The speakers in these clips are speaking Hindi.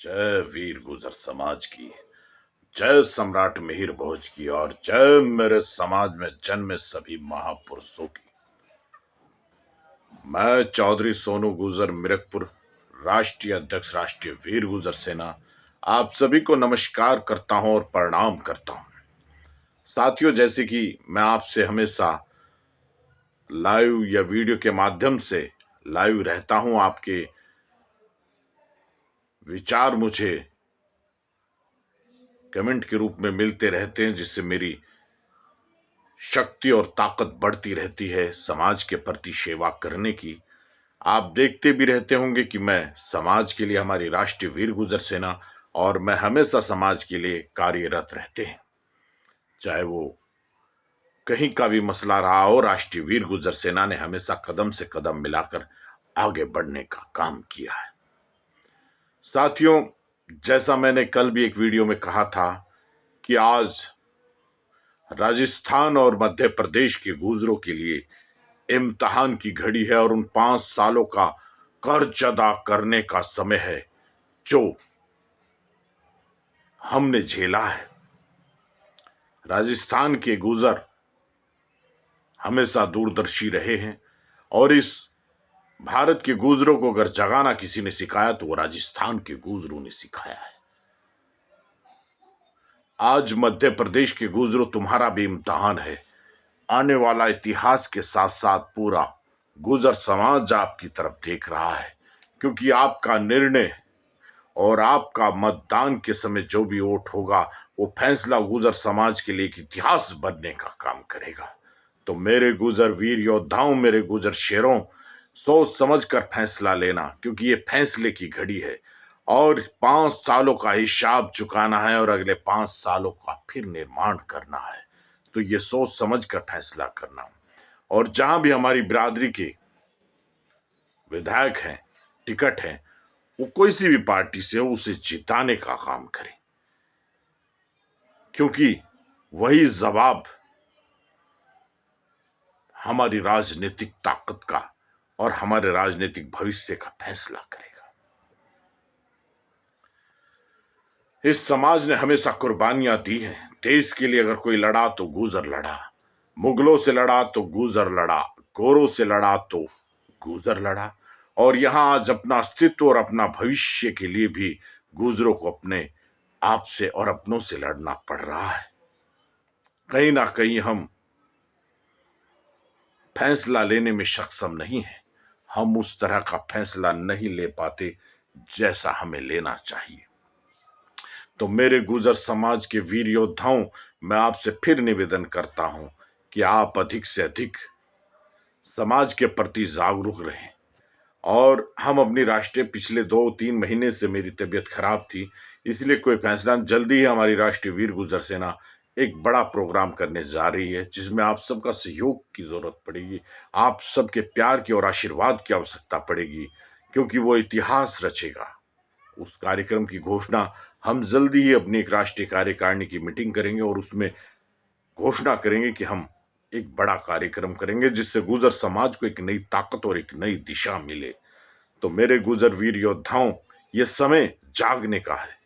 जय वीर गुजर समाज की, जय सम्राट मिहिर भोज की और जय मेरे समाज में जन्मे सभी महापुरुषों की। मैं चौधरी सोनू गुजर मिरकपुर, राष्ट्रीय अध्यक्ष राष्ट्रीय वीर गुजर सेना, आप सभी को नमस्कार करता हूं और प्रणाम करता हूं। साथियों, जैसे कि मैं आपसे हमेशा लाइव या वीडियो के माध्यम से लाइव रहता हूं, आपके विचार मुझे कमेंट के रूप में मिलते रहते हैं, जिससे मेरी शक्ति और ताकत बढ़ती रहती है समाज के प्रति सेवा करने की। आप देखते भी रहते होंगे कि मैं समाज के लिए, हमारी राष्ट्रीय वीर गुजर सेना और मैं हमेशा समाज के लिए कार्यरत रहते हैं। चाहे वो कहीं का भी मसला रहा हो, राष्ट्रीय वीर गुजर सेना ने हमेशा कदम से कदम मिलाकर आगे बढ़ने का काम किया है। साथियों, जैसा मैंने कल भी एक वीडियो में कहा था कि आज राजस्थान और मध्य प्रदेश के गुजरों के लिए इम्तिहान की घड़ी है और उन 5 सालों का कर्ज अदा करने का समय है जो हमने झेला है। राजस्थान के गुजर हमेशा दूरदर्शी रहे हैं और इस भारत के गुजरों को अगर जगाना किसी ने सिखाया तो वो राजस्थान के गुजरों ने सिखाया है। आज मध्य प्रदेश के गुजरों, तुम्हारा भी इम्तिहान है। आने वाला इतिहास के साथ साथ पूरा गुजर समाज आपकी तरफ देख रहा है, क्योंकि आपका निर्णय और आपका मतदान के समय जो भी वोट होगा वो फैसला गुजर समाज के लिए एक इतिहास बनने का काम करेगा। तो मेरे गुजर वीर योद्धाओं, मेरे गुजर शेरों, सोच समझ कर फैसला लेना, क्योंकि ये फैसले की घड़ी है और 5 सालों का हिसाब चुकाना है और अगले 5 सालों का फिर निर्माण करना है। तो ये सोच समझ कर फैसला करना। और जहां भी हमारी बिरादरी के विधायक हैं, टिकट हैं, वो कोई सी भी पार्टी से हो, उसे जिताने का काम करें, क्योंकि वही जवाब हमारी राजनीतिक ताकत का और हमारे राजनीतिक भविष्य का फैसला करेगा। इस समाज ने हमेशा कुर्बानियां दी हैं। देश के लिए अगर कोई लड़ा तो गुजर लड़ा, मुगलों से लड़ा तो गुजर लड़ा, गोरों से लड़ा तो गुजर लड़ा, और यहां आज अपना अस्तित्व और अपना भविष्य के लिए भी गुजरों को अपने आप से और अपनों से लड़ना पड़ रहा है। कहीं ना कहीं हम फैसला लेने में सक्षम नहीं है। हम उस तरह का फैसला नहीं ले पाते जैसा हमें लेना चाहिए। तो मेरे गुजर समाज के वीर योद्धाओं, मैं आपसे फिर निवेदन करता हूं कि आप अधिक से अधिक समाज के प्रति जागरूक रहें। और हम अपनी राष्ट्रीय, पिछले 2-3 महीने से मेरी तबीयत खराब थी, इसलिए कोई फैसला, जल्दी ही हमारी राष्ट्रीय वीर गुजर सेना एक बड़ा प्रोग्राम करने जा रही है, जिसमें आप सबका सहयोग की जरूरत पड़ेगी, आप सबके प्यार की और आशीर्वाद की आवश्यकता पड़ेगी, क्योंकि वो इतिहास रचेगा। उस कार्यक्रम की घोषणा हम जल्दी ही अपनी एक राष्ट्रीय कार्यकारिणी की मीटिंग करेंगे और उसमें घोषणा करेंगे कि हम एक बड़ा कार्यक्रम करेंगे, जिससे गुजर समाज को एक नई ताकत और एक नई दिशा मिले। तो मेरे गुजर वीर योद्धाओं, ये समय जागने का है।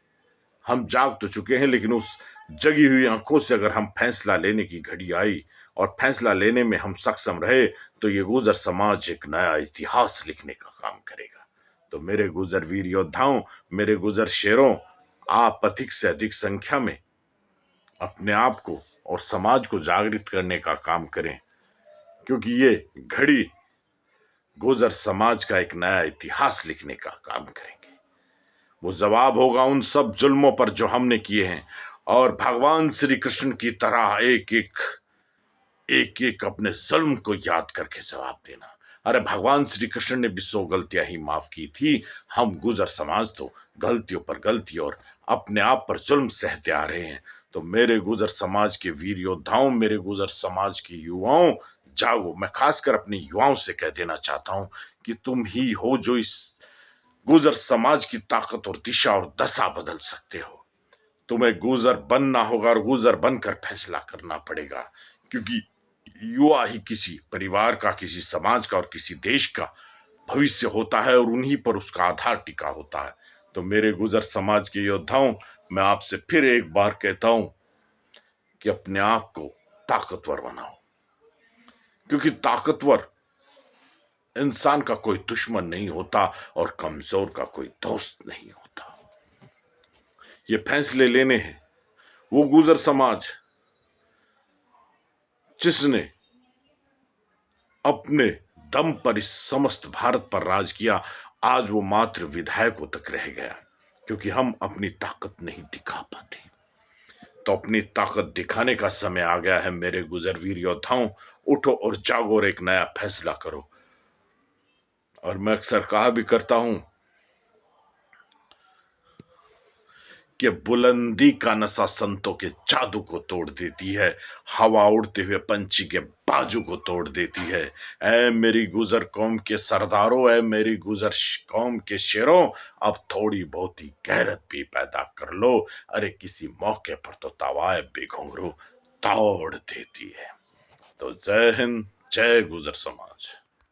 हम जाग तो चुके हैं, लेकिन उस जगी हुई आंखों से अगर हम फैसला लेने की घड़ी आई और फैसला लेने में हम सक्षम रहे, तो ये गुजर समाज एक नया इतिहास लिखने का काम करेगा। तो मेरे गुजर वीर योद्धाओं, मेरे गुजर शेरों, आप अधिक से अधिक संख्या में अपने आप को और समाज को जागृत करने का काम करें, क्योंकि ये घड़ी गुजर समाज का एक नया इतिहास लिखने का काम करेंगे। वो जवाब होगा उन सब जुल्मों पर जो हमने किए हैं, और भगवान श्री कृष्ण की तरह एक एक अपने जुल्म को याद करके जवाब देना। अरे भगवान श्री कृष्ण ने भी 100 गलतियां ही माफ की थी, हम गुजर समाज तो गलतियों पर गलती और अपने आप पर जुल्म सहते आ रहे हैं। तो मेरे गुजर समाज के वीर योद्धाओं, मेरे गुजर समाज के युवाओं, जागो। मैं खासकर अपने युवाओं से कह देना चाहता हूं कि तुम ही हो जो इस गुजर समाज की ताकत और दिशा और दशा बदल सकते हो। तुम्हें गुजर बनना होगा और गुजर बनकर फैसला करना पड़ेगा, क्योंकि युवा ही किसी परिवार का, किसी समाज का और किसी देश का भविष्य होता है और उन्हीं पर उसका आधार टिका होता है। तो मेरे गुजर समाज के योद्धाओं, मैं आपसे फिर एक बार कहता हूं कि अपने आप को ताकतवर बनाओ, क्योंकि ताकतवर इंसान का कोई दुश्मन नहीं होता और कमजोर का कोई दोस्त नहीं होता। ये फैसले लेने हैं। वो गुजर समाज जिसने अपने दम पर इस समस्त भारत पर राज किया, आज वो मात्र विधायकों तक रह गया, क्योंकि हम अपनी ताकत नहीं दिखा पाते। तो अपनी ताकत दिखाने का समय आ गया है मेरे गुजरवीर योद्धाओं। उठो और जागो और एक नया फैसला करो। और मैं अक्सर कहा भी करता हूं कि बुलंदी का नशा संतों के जादू को तोड़ देती है, हवा उड़ते हुए पंछी के बाजू को तोड़ देती है। ऐ मेरी गुजर कौम के सरदारों, ऐ मेरी गुजर कौम के शेरों, अब थोड़ी बहुत ही गैरत भी पैदा कर लो। अरे किसी मौके पर तो तवाए बेघुंघरू तोड़ देती है। तो जय हिंद, जय गुजर समाज।